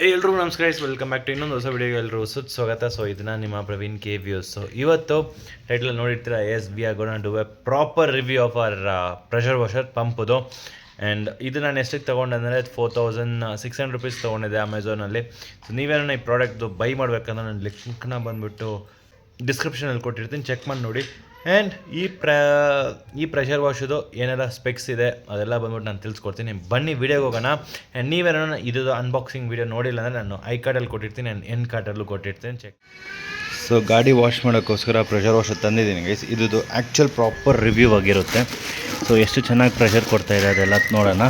ಎಲ್ರಿಗೂ ನಮಸ್ಕಾರ, welcome back to ಇನ್ನೊಂದು ಹೊಸ ವಿಡಿಯೋಗೆ ಎಲ್ಲರೂ ಸ್ವಾಗತ. ಸೊ ಇದನ್ನ ನಿಮ್ಮ ಪ್ರವೀಣ್ ಕೆ ವ್ಯೂಸ್. ಸೊ ಇವತ್ತು ಟೈಟಲ್ ನೋಡಿರ್ತೀರ, as we are gonna do a proper review of our pressure washer ಪಂಪ್ದು. ಆ್ಯಂಡ್ ಇದು ನಾನು ಎಷ್ಟಕ್ಕೆ ತೊಗೊಂಡೆ ಅಂದರೆ 4600 ರುಪೀಸ್ ತೊಗೊಂಡಿದ್ದೆ ಅಮೆಝಾನಲ್ಲಿ. ಸೊ ನೀವೇನೋ ಈ ಪ್ರಾಡಕ್ಟ್ದು ಬೈ ಮಾಡಬೇಕಂದ್ರೆ ನಾನು ಲಿಂಕ್ನ ಬಂದುಬಿಟ್ಟು ಡಿಸ್ಕ್ರಿಪ್ಷನಲ್ಲಿ ಕೊಟ್ಟಿರ್ತೀನಿ, ಚೆಕ್ ಮಾಡಿ ನೋಡಿ. ಆ್ಯಂಡ್ ಈ ಪ್ರೆಷರ್ ವಾಶದು ಏನೆಲ್ಲ ಸ್ಪೆಕ್ಸ್ ಇದೆ ಅದೆಲ್ಲ ಬಂದ್ಬಿಟ್ಟು ನಾನು ತಿಳಿಸ್ಕೊಡ್ತೀನಿ. ಬನ್ನಿ ವಿಡಿಯೋಗೆ ಹೋಗೋಣ. ಆ್ಯಂಡ್ ನೀವೇನೋ ಇದು ಅನ್ಬಾಕ್ಸಿಂಗ್ ವಿಡಿಯೋ ನೋಡಿಲ್ಲ ಅಂದರೆ ನಾನು ಐ ಕಾರ್ಡಲ್ಲಿ ಕೊಟ್ಟಿರ್ತೀನಿ ಆ್ಯಂಡ್ ಎನ್ ಕಾರ್ಡಲ್ಲೂ ಕೊಟ್ಟಿರ್ತೀನಿ, ಚೆಕ್. ಸೊ ಗಾಡಿ ವಾಶ್ ಮಾಡೋಕ್ಕೋಸ್ಕರ ಪ್ರೆಷರ್ ವಾಷರ್ ತಂದಿದ್ದೀನಿ ಗೈಸ್. ಇದು ಆ್ಯಕ್ಚುಲ್ ಪ್ರಾಪರ್ ರಿವ್ಯೂ ಆಗಿರುತ್ತೆ. ಸೊ ಎಷ್ಟು ಚೆನ್ನಾಗಿ ಪ್ರೆಷರ್ ಕೊಡ್ತಾಯಿದೆ ಅದೆಲ್ಲ ನೋಡೋಣ.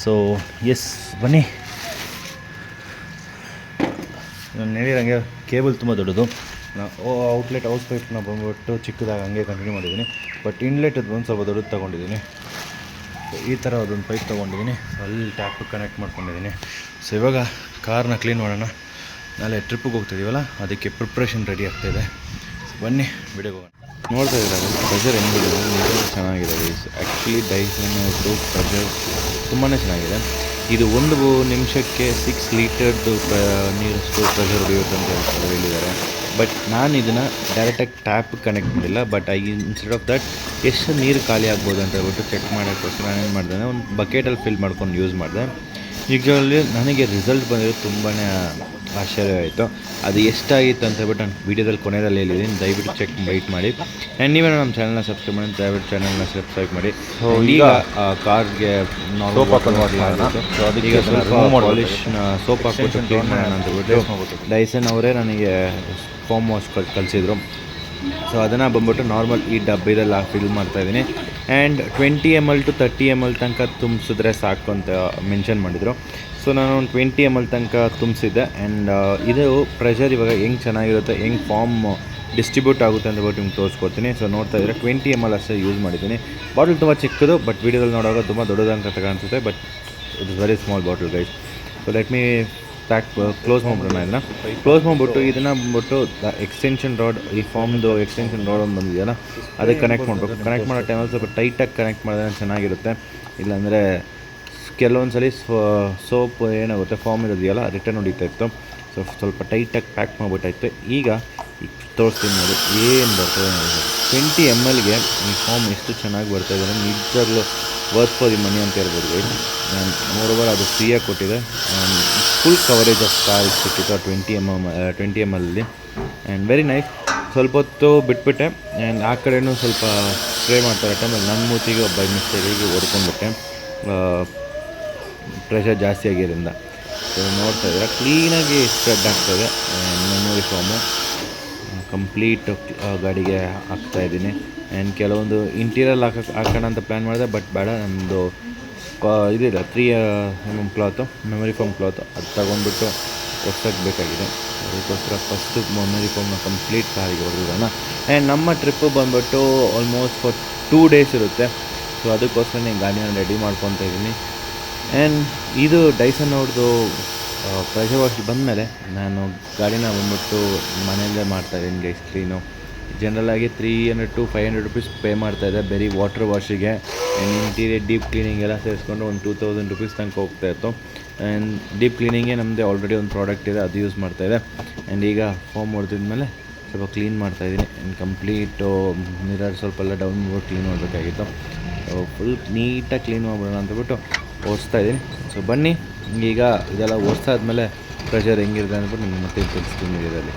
ಸೊ ಎಸ್ ಬನ್ನಿ. ನಾನು ಹೇಳಿರಂಗೆ ಕೇಬಲ್ ತುಂಬ ದೊಡ್ಡದು. ಔಟ್ಲೆಟ್ ಹೌಸ್ ಪೈಪ್ನ ಬಂದುಬಿಟ್ಟು ಚಿಕ್ಕದಾಗಿ ಹಂಗೆ ಕಂಟಿನ್ಯೂ ಮಾಡಿದ್ದೀನಿ. ಬಟ್ ಇನ್ಲೆಟದ್ದು ಒಂದು ಸ್ವಲ್ಪ ದೊಡ್ಡದು ತೊಗೊಂಡಿದ್ದೀನಿ. ಸೊ ಈ ಥರ ಅದೊಂದು ಪೈಪ್ ತೊಗೊಂಡಿದ್ದೀನಿ, ಅಲ್ಲಿ ಟ್ಯಾಪಿಗೆ ಕನೆಕ್ಟ್ ಮಾಡ್ಕೊಂಡಿದ್ದೀನಿ. ಸೊ ಇವಾಗ ಕಾರ್ನ ಕ್ಲೀನ್ ಮಾಡೋಣ. ನಾಳೆ ಟ್ರಿಪ್ಪಿಗೆ ಹೋಗ್ತಿದ್ದೀವಲ್ಲ, ಅದಕ್ಕೆ ಪ್ರಿಪ್ರೇಷನ್ ರೆಡಿ ಆಗ್ತಾಯಿದೆ. ಸೊ ಬನ್ನಿ ವಿಡಿಯೋಗೆ ಹೋಗೋಣ. ನೋಡ್ತಾ ಇದ್ದಾರೆ ಪ್ರೆಷರ್ ಹೆಂಗಿದೆ, ಚೆನ್ನಾಗಿದೆ ಗೈಸ್. ಆ್ಯಕ್ಚುಲಿ ಡೈಸನ್ ಅವ್ರದ್ದು ಪ್ರೆಷರ್ ತುಂಬಾ ಚೆನ್ನಾಗಿದೆ. ಇದು 1 ನಿಮಿಷಕ್ಕೆ 6 ಲೀಟರ್ದು ನೀರಷ್ಟು ಪ್ರೆಷರ್ ಹೊಡೆಯುತ್ತೆ ಅಂತ ಹೇಳಿದ್ದಾರೆ. ಬಟ್ ನಾನು ಇದನ್ನು ಡೈರೆಕ್ಟಾಗಿ ಟ್ಯಾಪ್ ಕನೆಕ್ಟ್ ಮಾಡಿಲ್ಲ. ಬಟ್ ಇನ್ಸ್ಟೆಡ್ ಆಫ್ ದಟ್ ಎಷ್ಟು ನೀರು ಖಾಲಿ ಆಗ್ಬೋದು ಅಂತ ಹೇಳ್ಬಿಟ್ಟು ಚೆಕ್ ಮಾಡೋಕ್ಕೋಸ್ಕರ ನಾನೇನು ಮಾಡಿದೆ, ಒಂದು ಬಕೆಟಲ್ಲಿ ಫಿಲ್ ಮಾಡ್ಕೊಂಡು ಯೂಸ್ ಮಾಡಿದೆ. ಈಗಲ್ಲಿ ನನಗೆ ರಿಸಲ್ಟ್ ಬಂದಿರೋದು ತುಂಬಾ ಆಶ್ಚರ್ಯ ಆಯಿತು. ಅದು ಎಷ್ಟಾಗಿತ್ತು ಅಂತ ಹೇಳ್ಬಿಟ್ಟು ನಾನು ವೀಡಿಯೋದಲ್ಲಿ ಕೊನೆಯಲ್ಲಿ ಹೇಳಿದ್ದೀನಿ, ದಯವಿಟ್ಟು ಚೆಕ್ ವೈಟ್ ಮಾಡಿ. ಆ್ಯಂಡ್ ನೀವೇನೋ ನಮ್ಮ ಚಾನಲ್ನ ಸಬ್ಸ್ಕ್ರೈಬ್ ಮಾಡಿ, ದಯವಿಟ್ಟು ಚಾನಲ್ನ ಸಬ್ಸ್ಕ್ರೈಬ್ ಮಾಡಿ. ಸೊ ಈಗ ಕಾರ್ಗೆ ಸೋಪ್ ಹಾಕೊಂಡು ಈಗ ಸ್ವಲ್ಪ ಪಾಲಿಶ್ನ ಸೋಪ್ ಹಾಕ್ಬಿಟ್ಟು ಕ್ಲೀನ್ ಮಾಡೋಣ ಅಂತ ಹೇಳ್ಬಿಟ್ಟು ಡೈಸನ್ ಅವರೇ ನನಗೆ ಫೋಮ್ ವಾಶ್ ಕಳಿಸಿದ್ರು. ಸೊ ಅದನ್ನು ಬಂದ್ಬಿಟ್ಟು ನಾರ್ಮಲ್ ಈ ಡಬ್ಬಿದಲ್ಲಿ ಫಿಲ್ ಮಾಡ್ತಾಯಿದ್ದೀನಿ. ಆ್ಯಂಡ್ 20 ml to 30 ml ತನಕ ತುಂಬಿಸಿದ್ರೆ ಸಾಕು ಅಂತ ಮೆನ್ಷನ್ ಮಾಡಿದರು. ಸೊ ನಾನು ಒಂದು 20 ml ತನಕ ತುಂಬಿಸಿದ್ದೆ. ಆ್ಯಂಡ್ ಇದು ಪ್ರೆಷರ್ ಇವಾಗ ಹೆಂಗೆ ಚೆನ್ನಾಗಿರುತ್ತೆ, ಹೆಂಗೆ ಫಾರ್ಮ್ ಡಿಸ್ಟ್ರಿಬ್ಯೂಟ್ ಆಗುತ್ತೆ ಅಂತ ಹೇಳ್ಬಿಟ್ಟು ನಿಮ್ಗೆ ತೋರಿಸ್ಕೊಡ್ತೀನಿ. ಸೊ ನೋಡ್ತಾ ಇದ್ದರೆ 20 ml ಅಷ್ಟೇ ಯೂಸ್ ಮಾಡಿದ್ದೀನಿ. ಬಾಟಲ್ ತುಂಬ ಚಿಕ್ಕದು, ಬಟ್ ವೀಡಿಯೋದಲ್ಲಿ ನೋಡುವಾಗ ತುಂಬ ದೊಡ್ಡದಂತ ಕಾಣಿಸುತ್ತೆ. But it is very small bottle guys. So let me close ಮಾಡ್ಬಿಡೋಣ. ಇದನ್ನು ಕ್ಲೋಸ್ ಮಾಡಿಬಿಟ್ಟು ಇದನ್ನು ಬಂದ್ಬಿಟ್ಟು ಎಕ್ಸ್ಟೆನ್ಷನ್ ರಾಡ್, ಈ ಫಾರ್ಮ್ದು ಎಕ್ಸ್ಟೆನ್ಷನ್ ರಾಡ್ ಒಂದು ಬಂದಿದೆಯಲ್ಲ, ಅದಕ್ಕೆ ಕನೆಕ್ಟ್ ಮಾಡಬೇಕು. ಕನೆಕ್ಟ್ ಮಾಡೋ ಟೈಮಲ್ಲಿ ಸ್ವಲ್ಪ ಟೈಟಾಗಿ ಕನೆಕ್ಟ್ ಮಾಡಿದ್ರೆ ಚೆನ್ನಾಗಿರುತ್ತೆ. ಇಲ್ಲಾಂದರೆ ಕೆಲವೊಂದು ಸಲ ಸೋಪ್ ಏನಾಗುತ್ತೆ, ಫಾರ್ಮ್ ಇರೋದಿದೆಯಲ್ಲ ರಿಟರ್ನ್ ಹೊಡಿತಾ ಇತ್ತು. ಸೊ ಸ್ವಲ್ಪ ಟೈಟಾಗಿ ಪ್ಯಾಕ್ ಮಾಡಿಬಿಟ್ಟಾಯ್ತು. ಈಗ ತೋರಿಸ್ತೀನಿ ನೋಡಿ ಏನು ಬರ್ತದೆ. 20 mlಗೆ ಈ ಫಾರ್ಮ್ ಎಷ್ಟು ಚೆನ್ನಾಗಿ ಬರ್ತಾಯಿದೆ ಅಂದರೆ ನಿಜವಾಗ್ಲೂ ವರ್ತ್ ಫಾರ್ ದಿ ಮನಿ ಅಂತ ಹೇಳ್ಬೋದು ಗೈಸ್. ನಾನು ಮೋರೋವರ್ ಅದು ಫ್ರೀಯಾಗಿ ಕೊಟ್ಟಿದೆ. ಫುಲ್ ಕವರೇಜ್ ಆಫ್ ಕಾರ್ ಸಿಕ್ಕಿತ್ತು 20 ml ಅಲ್ಲಿ. And very nice. ಸ್ವಲ್ಪ ಹೊತ್ತು ಬಿಟ್ಬಿಟ್ಟೆ. ಆ್ಯಂಡ್ ಆ ಕಡೆಯೂ ಸ್ವಲ್ಪ ಸ್ಪ್ರೇ ಮಾಡ್ತಾರೆ ಟೈಮಲ್ಲಿ ನನ್ನ ಮೂತಿಗೆ ಬೈ ಮಿಸ್ಟೇಕಿಗೆ ಹೊಡ್ಕೊಂಡ್ಬಿಟ್ಟೆ, ಪ್ರೆಷರ್ ಜಾಸ್ತಿ ಆಗಿರೋದ್ರಿಂದ. ಸೊ ನೋಡ್ತಾ ಇದ್ದಾರೆ ಕ್ಲೀನಾಗಿ ಸ್ಪ್ರೆಡ್ ಆಗ್ತಾಯಿದೆ. ಮೆಮೊರಿ ಫಾರ್ಮು ಕಂಪ್ಲೀಟ್ ಗಾಡಿಗೆ ಹಾಕ್ತಾಯಿದ್ದೀನಿ. ಆ್ಯಂಡ್ ಕೆಲವೊಂದು ಇಂಟೀರಿಯಲ್ ಹಾಕೋಣ ಅಂತ ಪ್ಲ್ಯಾನ್ ಮಾಡಿದೆ, ಬಟ್ ಬೇಡ, ನಮ್ಮದು ಇದಿದೆ 3 mm cloth, memory foam cloth, ಅದು ತೊಗೊಂಡ್ಬಿಟ್ಟು ಹೊಸಕ್ಕೆ ಬೇಕಾಗಿದೆ. ಅದಕ್ಕೋಸ್ಕರ ಫಸ್ಟು ಮೆಮೊರಿ ಫೋಮ್ನ ಕಂಪ್ಲೀಟ್ ಕಾರಿಗೆ ಹೊಡೆದಿರೋಣ. ಆ್ಯಂಡ್ ನಮ್ಮ ಟ್ರಿಪ್ಪು ಬಂದುಬಿಟ್ಟು ಆಲ್ಮೋಸ್ಟ್ ಫಾರ್ 2 days ಇರುತ್ತೆ. ಸೊ ಅದಕ್ಕೋಸ್ಕರ ನಾನು ಗಾಡಿನ ರೆಡಿ ಮಾಡ್ಕೊತಾ ಇದ್ದೀನಿ. ಆ್ಯಂಡ್ ಇದು ಡೈಸನ್ ಅವ್ರದ್ದು ಪ್ರೆಷರ್ ವಾಶ್ ಬಂದಮೇಲೆ ನಾನು ಗಾಡಿನ ಬಂದ್ಬಿಟ್ಟು ಮನೆಯಲ್ಲೇ ಮಾಡ್ತಾಯಿದ್ದೀನಿ ಗೈಸ್ ಕ್ಲೀನು. ಜನರಲಾಗಿ 300 to 500 ರುಪೀಸ್ ಪೇ ಮಾಡ್ತಾಯಿದ್ದೆ ಬರೀ ವಾಟರ್ ವಾಶಿಗೆ. ಆ್ಯಂಡ್ ಇಂಟೀರಿಯರ್ ಡೀಪ್ ಕ್ಲೀನಿಂಗ್ ಎಲ್ಲ ಸೇರಿಸ್ಕೊಂಡು ಒಂದು 2000 ರುಪೀಸ್ ತನಕ ಹೋಗ್ತಾಯಿತ್ತು. ಆ್ಯಂಡ್ ಡೀಪ್ ಕ್ಲೀನಿಂಗೇ ನಮ್ಮದೇ ಆಲ್ರೆಡಿ ಒಂದು ಪ್ರಾಡಕ್ಟ್ ಇದೆ, ಅದು ಯೂಸ್ ಮಾಡ್ತಾಯಿದ್ದೆ. ಆ್ಯಂಡ್ ಈಗ ಫಾರ್ಮ್ ಹೊಡೆದಿದ್ಮೇಲೆ ಸ್ವಲ್ಪ ಕ್ಲೀನ್ ಮಾಡ್ತಾಯಿದ್ದೀನಿ. ಆ್ಯಂಡ್ ಕಂಪ್ಲೀಟು ಮಿರರ್ ಸ್ವಲ್ಪ ಎಲ್ಲ ಡೌನ್ ಮಾಡ್ಬಿಟ್ಟು ಕ್ಲೀನ್ ಮಾಡಬೇಕಾಗಿತ್ತು. ಫುಲ್ ನೀಟಾಗಿ ಕ್ಲೀನ್ ಮಾಡಿಬಿಡೋಣ ಅಂತಬಿಟ್ಟು ಓಡಿಸ್ತಾಯಿದ್ದೀನಿ. ಸೊ ಬನ್ನಿ ಈಗ ಇದೆಲ್ಲ ಓಡಿಸಾದ್ಮೇಲೆ ಪ್ರೆಷರ್ ಹೆಂಗಿರುತ್ತೆ ಅಂದ್ಬಿಟ್ಟು ನಿಮ್ಗೆ ಮತ್ತೆ ತಿಳಿಸ್ತೀನಿ ಇದರಲ್ಲಿ.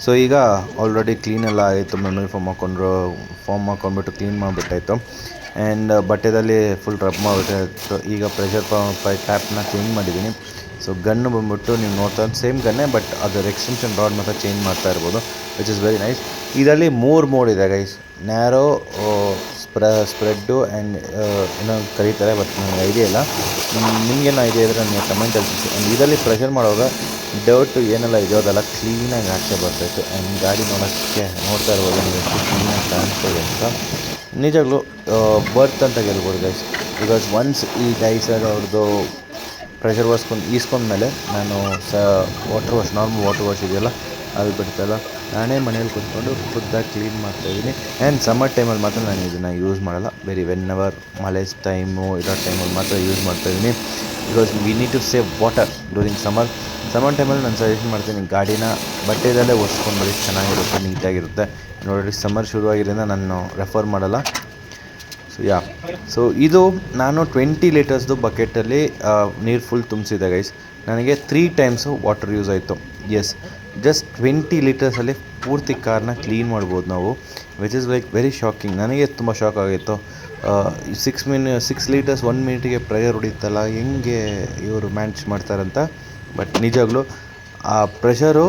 ಸೊ ಈಗ ಆಲ್ರೆಡಿ ಕ್ಲೀನೆಲ್ಲ ಆಯಿತು, ಮೆಮೊರಿ ಫಾರ್ಮ್ ಹಾಕ್ಕೊಂಡ್ಬಿಟ್ಟು ಕ್ಲೀನ್ ಮಾಡಿಬಿಟ್ಟಾಯಿತು. ಆ್ಯಂಡ್ ಬಟ್ಟೆದಲ್ಲಿ ಫುಲ್ ರಬ್ ಮಾಡಿಬಿಟ್ಟು ಈಗ ಪ್ರೆಷರ್ ಟ್ಯಾಪ್ನ ಚೇಂಜ್ ಮಾಡಿದ್ದೀನಿ. ಸೊ ಗನ್ನು ಬಂದ್ಬಿಟ್ಟು ನೀವು ನೋಡ್ತಾ ಸೇಮ್ ಗನ್ನೇ, ಬಟ್ ಅದರ ಎಕ್ಸ್ಟೆನ್ಷನ್ ರಾಡ್ ಮಾತ್ರ ಚೇಂಜ್ ಮಾಡ್ತಾ ಇರ್ಬೋದು, ವಿಚ್ ಇಸ್ ವೆರಿ ನೈಸ್. ಇದರಲ್ಲಿ 3 ಮೋಡ್ ಇದೆ ಗೈಸ್, ನ್ಯಾರೋ, ಸ್ಪ್ರೆಡ್ಡು ಆ್ಯಂಡ್ ಏನೋ ಕರೀತಾರೆ, ಬಟ್ ನನಗೆ ಐಡಿಯಾ ಇಲ್ಲ. ನಿಮಗೇನು ಐಡಿಯಾ ಇದ್ದರೆ ನೀವು ಕಮೆಂಟಲ್ಲಿ ತಿಳಿಸಿ. ಆ್ಯಂಡ್ ಇದರಲ್ಲಿ ಪ್ರೆಷರ್ ಮಾಡುವಾಗ ಡರ್ಟು ಏನೆಲ್ಲ ಇದೆಯೋ ಅದೆಲ್ಲ ಕ್ಲೀನಾಗಿ ಆಚೆ ಬರ್ತಾಯಿತ್ತು. ಆ್ಯಂಡ್ ಗಾಡಿ ನೋಡ್ತಾ ಇರ್ಬೋದು ನೀವು ಎಷ್ಟು ಕ್ಲೀನಾಗಿ ಕಾಣಿಸ್ತಾ ಇದೆ ಅಂತ. ನಿಜವಾಗ್ಲೂ ಬರ್ತ್ ಅಂತ ಹೇಳ್ಬೋದು ಗೈಸ್, ಬಿಕಾಸ್ ಒನ್ಸ್ ಈ ಗೈಸಲ್ಲಿ ಅವ್ರದ್ದು ಪ್ರೆಷರ್ ಈಸ್ಕೊಂಡ್ಮೇಲೆ ನಾನು ನಾರ್ಮಲ್ ವಾಟರ್ ವಾಶ್ ಇದೆಯಲ್ಲ ಅಲ್ಲಿ ಬಿಡ್ತಾಯಿಲ್ಲ, ನಾನೇ ಮನೇಲಿ ಕೂತ್ಕೊಂಡು ಖುದ್ದಾಗಿ ಕ್ಲೀನ್ ಮಾಡ್ತಾಯಿದ್ದೀನಿ. ಆ್ಯಂಡ್ ಸಮ್ಮರ್ ಟೈಮಲ್ಲಿ ಮಾತ್ರ ನಾನು ಇದನ್ನು ಯೂಸ್ ಮಾಡಲ್ಲ, ವೆನ್ಎವರ್ ಮಳೆ ಟೈಮು ಇರೋ ಟೈಮಲ್ಲಿ ಮಾತ್ರ ಯೂಸ್ ಮಾಡ್ತಾಯಿದ್ದೀನಿ. Because we need to save water during summer ಟೈಮಲ್ಲಿ ನಾನು ಸಜೆಷನ್ ಮಾಡ್ತೀನಿ ಗಾಡಿನ ಬಟ್ಟೆದಲ್ಲೇ ಒರೆಸ್ಕೊಂಡ್ಬರಿ, ಚೆನ್ನಾಗಿರುತ್ತೆ, ನೀಟಾಗಿರುತ್ತೆ. ನೋಡಿ ಸಮ್ಮರ್ ಶುರುವಾಗಿರೋದ್ರಿಂದ ನಾನು ರೆಫರ್ ಮಾಡಲ್ಲ. ಸೊ ಇದು ನಾನು 20 ಲೀಟರ್ಸ್ದು ಬಕೆಟಲ್ಲಿ ನೀರು ಫುಲ್ ತುಂಬಿಸಿದೆ ಗೈಸ್. ನನಗೆ 3 ಟೈಮ್ಸು ವಾಟರ್ ಯೂಸ್ ಆಯಿತು. ಜಸ್ಟ್ 20 ಲೀಟರ್ಸಲ್ಲಿ ಪೂರ್ತಿ ಕಾರ್ನ ಕ್ಲೀನ್ ಮಾಡ್ಬೋದು ನಾವು, which is like very shocking. ನನಗೆ ತುಂಬ ಶಾಕ್ ಆಗಿತ್ತು. 6 ಲೀಟರ್ಸ್ 1 ಮಿನಿಟಿಗೆ ಪ್ರೆಷರ್ ಹೊಡಿತಲ್ಲ, ಹೆಂಗೆ ಇವರು ಮ್ಯಾನೇಜ್ ಮಾಡ್ತಾರಂತ. ಬಟ್ ನಿಜವಾಗ್ಲೂ ಆ ಪ್ರೆಷರು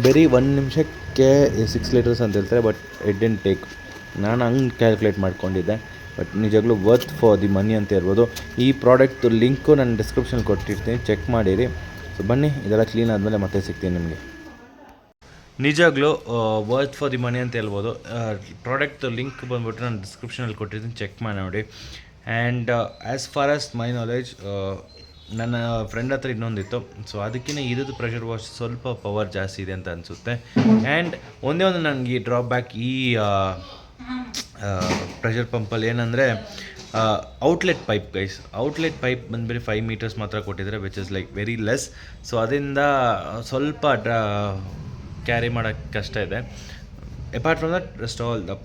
ಬರೀ 1 ನಿಮಿಷಕ್ಕೆ 6 ಲೀಟರ್ಸ್ ಅಂತ ಹೇಳ್ತಾರೆ, ಬಟ್ ಇಟ್ ಡಿಡ್ಂಟ್ ಟೇಕ್. ನಾನು ಹಂಗೆ ಕ್ಯಾಲ್ಕುಲೇಟ್ ಮಾಡ್ಕೊಂಡಿದ್ದೆ. ಬಟ್ ನಿಜವಾಗ್ಲೂ ವರ್ತ್ ಫಾರ್ ದಿ ಮನಿ ಅಂತ ಹೇಳ್ಬೋದು. ಈ ಪ್ರಾಡಕ್ಟ್ದು ಲಿಂಕು ನಾನು ಡಿಸ್ಕ್ರಿಪ್ಷನ್ ಕೊಟ್ಟಿರ್ತೀನಿ, ಚೆಕ್ ಮಾಡಿರಿ. ಸೊ ಬನ್ನಿ, ಇದೆಲ್ಲ ಕ್ಲೀನ್ ಆದಮೇಲೆ ಮತ್ತೆ ಸಿಗ್ತೀನಿ ನಿಮಗೆ. ನಿಜವಾಗ್ಲೂ ವರ್ತ್ ಫಾರ್ ದಿ ಮನಿ ಅಂತ ಹೇಳ್ಬೋದು. ಪ್ರಾಡಕ್ಟ್ದು ಲಿಂಕ್ ಬಂದುಬಿಟ್ಟು ನಾನು ಡಿಸ್ಕ್ರಿಪ್ಷನಲ್ಲಿ ಕೊಟ್ಟಿರ್ತೀನಿ, ಚೆಕ್ ಮಾಡಿ ನೋಡಿ. And as far as my knowledge, ನನ್ನ ಫ್ರೆಂಡ್ ಹತ್ರ ಇನ್ನೊಂದಿತ್ತು. ಸೊ ಅದಕ್ಕಿಂತ ಇರೋದು ಪ್ರೆಷರ್ ವಾಶ್ ಸ್ವಲ್ಪ ಪವರ್ ಜಾಸ್ತಿ ಇದೆ ಅಂತ ಅನಿಸುತ್ತೆ. ಆ್ಯಂಡ್ ಒಂದೇ ಒಂದು ನನಗೆ ಈ ಡ್ರಾಬ್ಯಾಕ್ ಈ ಪ್ರೆಷರ್ ಪಂಪಲ್ಲಿ ಏನಂದರೆ outlet pipe guys. Outlet pipe ಬಂದುಬಿಟ್ಟು 5 ಮೀಟರ್ಸ್ ಮಾತ್ರ ಕೊಟ್ಟಿದ್ದಾರೆ, which is like very less. So ಅದರಿಂದ ಸ್ವಲ್ಪ ಕ್ಯಾರಿ ಮಾಡೋಕ್ಕೆ ಕಷ್ಟ ಇದೆ. Apart from that rest all the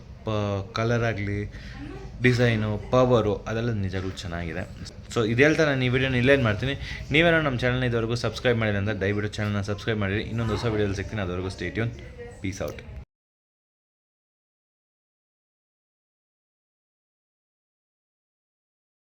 colour ಆಗಲಿ, ಡಿಸೈನು, ಪವರು ಅದೆಲ್ಲ ನಿಜವಾಗ್ಲೂ ಚೆನ್ನಾಗಿದೆ. ಸೊ ಇದು ಹೇಳ್ತಾ ನಾನು ಈ ವಿಡಿಯೋನ ಇಲ್ಲೇನು ಮಾಡ್ತೀನಿ. ನೀವೇನೋ ನಮ್ಮ ಚಾನಲ್ನ ಇದುವರೆಗೂ ಸಬ್ಸ್ಕ್ರೈಬ್ ಮಾಡಿಲ್ಲ ಅಂದರೆ ದಯವಿಟ್ಟು ಚಾನಲ್ನ ಸಬ್ಸ್ಕ್ರೈಬ್ ಮಾಡಿರಿ. ಇನ್ನೊಂದು ಹೊಸ ವಿಡಿಯೋದಲ್ಲಿ ಸಿಗ್ತೀನಿ. ಅದುವರೆಗೂ ಸ್ಟೇ ಟ್ಯೂನ್. Piece out.